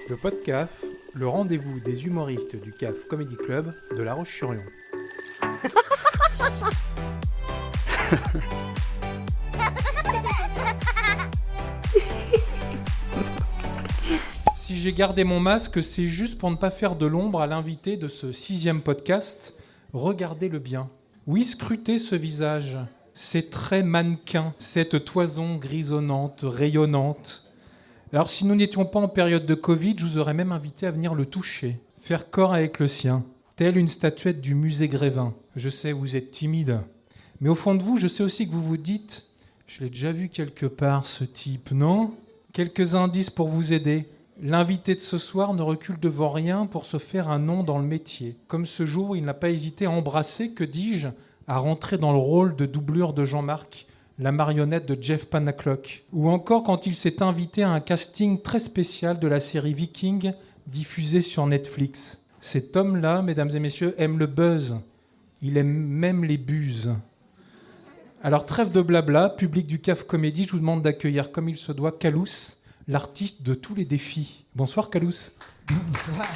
Le PodCaf, le rendez-vous des humoristes du CAF Comedy Club de La Roche-sur-Yon. Si j'ai gardé mon masque, c'est juste pour ne pas faire de l'ombre à l'invité de ce 6e podcast. Regardez-le bien. Oui, scrutez ce visage. C'est très mannequin, cette toison grisonnante, rayonnante. Alors si nous n'étions pas en période de Covid, je vous aurais même invité à venir le toucher, faire corps avec le sien, telle une statuette du musée Grévin. Je sais, vous êtes timide, mais au fond de vous, je sais aussi que vous vous dites « Je l'ai déjà vu quelque part, ce type, non ?» Quelques indices pour vous aider. L'invité de ce soir ne recule devant rien pour se faire un nom dans le métier. Comme ce jour où il n'a pas hésité à embrasser, que dis-je, à rentrer dans le rôle de doublure de Jean-Marc, la marionnette de Jeff Panaclock. Ou encore quand il s'est invité à un casting très spécial de la série Viking diffusée sur Netflix. Cet homme-là, mesdames et messieurs, aime le buzz. Il aime même les buses. Alors trêve de blabla, public du CAF Comédie, je vous demande d'accueillir comme il se doit Calous, l'artiste de tous les défis. Bonsoir Calous. Bonsoir.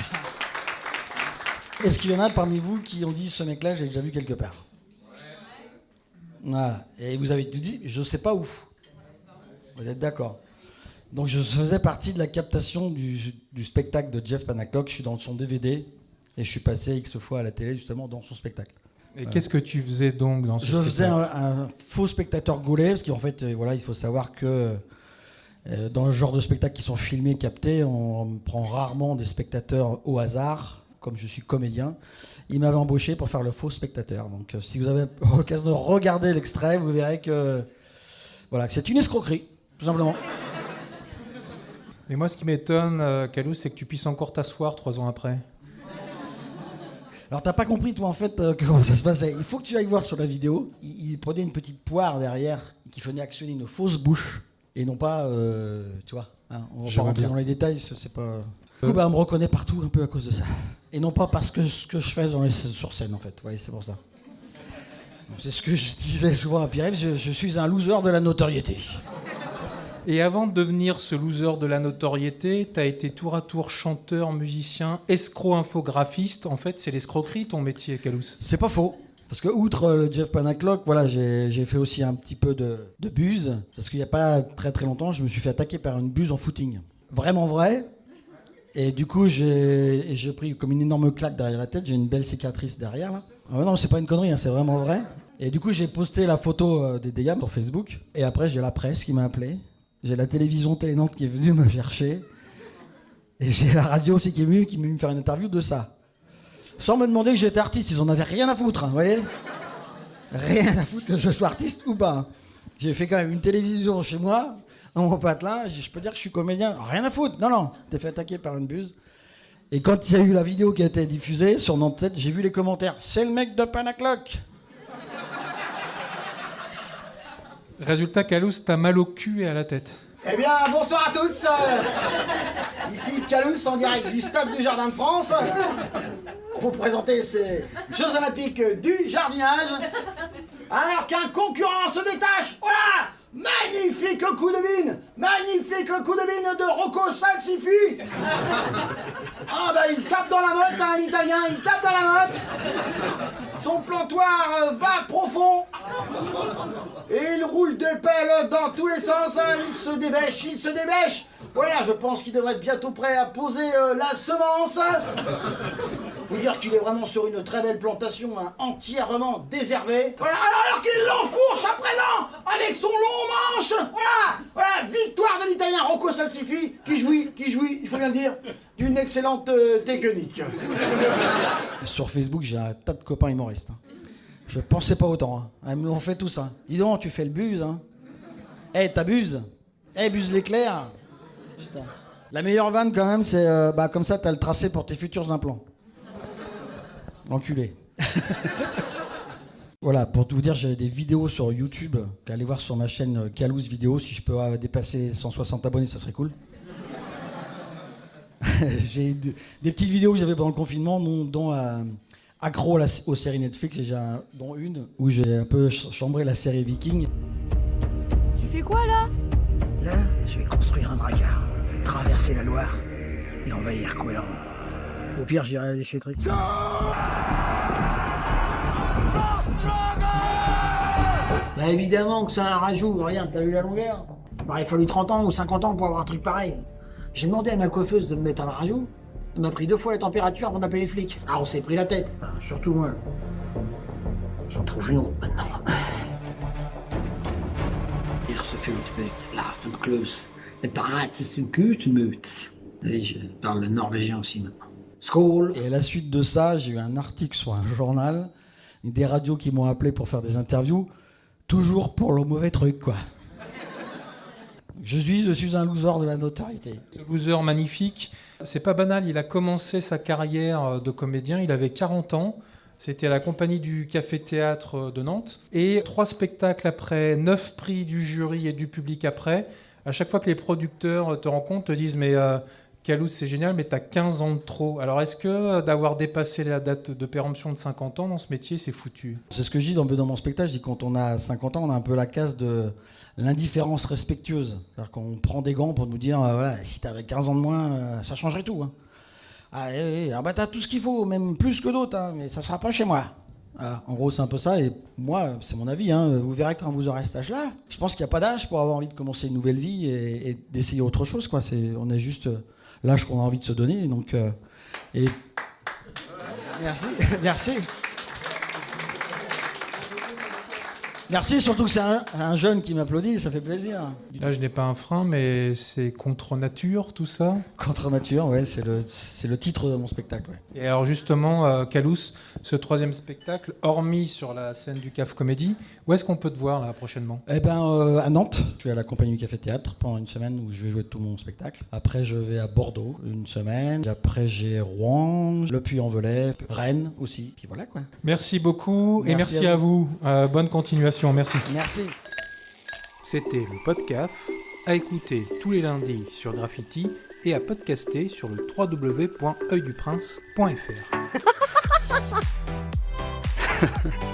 Est-ce qu'il y en a parmi vous qui ont dit ce mec-là, j'ai déjà vu quelque part? Voilà. Et vous avez tout dit, je sais pas où. Vous êtes d'accord? Donc je faisais partie de la captation du spectacle de Jeff Panaclock. Je suis dans son DVD et je suis passé X fois à la télé justement dans son spectacle. Et qu'est-ce que tu faisais donc dans ce spectacle? Je faisais un faux spectateur gaulet, parce qu'en fait, voilà, il faut savoir que dans le genre de spectacles qui sont filmés, captés, on prend rarement des spectateurs au hasard, comme je suis comédien. Il m'avait embauché pour faire le faux spectateur. Donc si vous avez l'occasion de regarder l'extrait, vous verrez que, voilà, que c'est une escroquerie, tout simplement. Mais moi, ce qui m'étonne, Calous, c'est que tu puisses encore t'asseoir 3 ans après. Alors t'as pas compris, toi, en fait, comment ça se passait. Il faut que tu ailles voir sur la vidéo. Il prenait une petite poire derrière qui venait actionner une fausse bouche. Et non pas, tu vois, hein, on va pas rentrer dans les détails, ça c'est pas... Du coup, on me reconnaît partout un peu à cause de ça. Et non pas parce que ce que je fais sur scène, en fait. Ouais, c'est pour ça. Donc, c'est ce que je disais souvent à Pierre, je suis un loser de la notoriété. Et avant de devenir ce loser de la notoriété, t'as été tour à tour chanteur, musicien, escroc infographiste. En fait, c'est l'escroquerie ton métier, Calous. C'est pas faux. Parce que outre le Jeff Panaclock, voilà, j'ai fait aussi un petit peu de buse. Parce qu'il n'y a pas très très longtemps, je me suis fait attaquer par une buse en footing. Vraiment vrai. Et du coup, j'ai pris comme une énorme claque derrière la tête. J'ai une belle cicatrice derrière, là. Ah non, c'est pas une connerie, hein, c'est vraiment vrai. Et du coup, j'ai posté la photo des dégâts sur Facebook. Et après, j'ai la presse qui m'a appelé. J'ai la télévision Télé-Nantes qui est venue me chercher. Et j'ai la radio aussi qui est venue me faire une interview de ça. Sans me demander que j'étais artiste, ils en avaient rien à foutre, hein, vous voyez? Rien à foutre que je sois artiste ou pas. J'ai fait quand même une télévision chez moi, dans mon patelin, je peux dire que je suis comédien. Rien à foutre, non, t'es fait attaquer par une buse. Et quand il y a eu la vidéo qui a été diffusée sur Nantes 7, j'ai vu les commentaires. C'est le mec de Panaclock. Résultat, Calous, t'as mal au cul et à la tête. Eh bien, bonsoir à tous. Ici Calous en direct du stade du Jardin de France. Pour vous présenter ces Jeux Olympiques du jardinage. Alors qu'un concurrent se détache. Voilà! Magnifique coup de bine! Magnifique coup de bine de Rocco Salsifi! Ah bah il tape dans la motte, hein, l'italien, il tape dans la motte! Son plantoir va profond! Et il roule de pelle dans tous les sens, hein, il se débêche! Voilà, je pense qu'il devrait être bientôt prêt à poser la semence! Faut dire qu'il est vraiment sur une très belle plantation, hein, entièrement désherbée. Voilà, alors qu'il l'enfourche à présent avec son long manche. Voilà, victoire de l'Italien Rocco Salsifi qui jouit, il faut bien le dire, d'une excellente technique. Sur Facebook, j'ai un tas de copains humoristes. Hein. Je pensais pas autant. Hein. Ils me l'ont fait tous. Hein. Dis donc, tu fais le buse. Hein. T'abuses. Buse l'éclair. Putain. La meilleure vanne quand même, c'est comme ça, t'as le tracé pour tes futurs implants. Enculé. Voilà, pour tout vous dire, j'ai des vidéos sur YouTube. Allez voir sur ma chaîne Calous Vidéo. Si je peux dépasser 160 abonnés, ça serait cool. J'ai des petites vidéos que j'avais pendant le confinement, dont accro aux séries Netflix, et dont une où j'ai un peu chambré la série Viking. Tu fais quoi là? Là, je vais construire un braquard, traverser la Loire Et envahir quoi. Au pire, j'irai à la déchetterie. Bah évidemment que c'est un rajout, regarde, t'as vu la longueur? Bah, il a fallu 30 ans ou 50 ans pour avoir un truc pareil. J'ai demandé à ma coiffeuse de me mettre un rajout. Elle m'a pris 2 fois la température avant d'appeler les flics. Ah, on s'est pris la tête. Enfin, surtout moi. J'en trouve une autre maintenant. Hier se fait avec l'Aftenklus. Et pareil, c'est une cute meute. Et je parle le norvégien aussi maintenant. Skål. Et à la suite de ça, j'ai eu un article sur un journal, des radios qui m'ont appelé pour faire des interviews, toujours pour le mauvais truc, quoi. Je suis un loser de la notoriété. Ce loser magnifique, c'est pas banal, il a commencé sa carrière de comédien, il avait 40 ans, c'était à la compagnie du Café-Théâtre de Nantes, et 3 spectacles après, 9 prix du jury et du public après. À chaque fois que les producteurs te rencontrent, te disent « mais Calouz, c'est génial, mais t'as 15 ans de trop ». Alors est-ce que d'avoir dépassé la date de péremption de 50 ans dans ce métier, c'est foutu? C'est ce que je dis dans mon spectacle, je dis quand on a 50 ans, on a un peu la case de l'indifférence respectueuse. C'est-à-dire qu'on prend des gants pour nous dire voilà, si t'avais 15 ans de moins, ça changerait tout. Hein. Ah bah t'as tout ce qu'il faut, même plus que d'autres, hein, mais ça sera pas chez moi. Voilà, en gros, c'est un peu ça. Et moi, c'est mon avis. Hein, vous verrez quand vous aurez cet âge-là. Je pense qu'il n'y a pas d'âge pour avoir envie de commencer une nouvelle vie et d'essayer autre chose. Quoi. On a juste l'âge qu'on a envie de se donner. Donc, Merci. Merci. Merci, surtout que c'est un jeune qui m'applaudit, ça fait plaisir. Là, je n'ai pas un frein, mais c'est contre nature, tout ça. Contre nature, ouais, c'est le titre de mon spectacle. Ouais. Et alors justement, Calouz, ce 3e spectacle, hormis sur la scène du CAF Comédie, où est-ce qu'on peut te voir là prochainement? Eh ben, à Nantes, je suis à la compagnie du Café-Théâtre pendant une semaine où je vais jouer tout mon spectacle. Après, je vais à Bordeaux une semaine. Après, j'ai Rouen, Le Puy-en-Velay, Rennes aussi. Puis voilà quoi. Merci beaucoup et merci à vous. Bonne continuation. Merci. Merci. C'était le podcast à écouter tous les lundis sur Graffiti et à podcaster sur le www.oeilduprince.fr.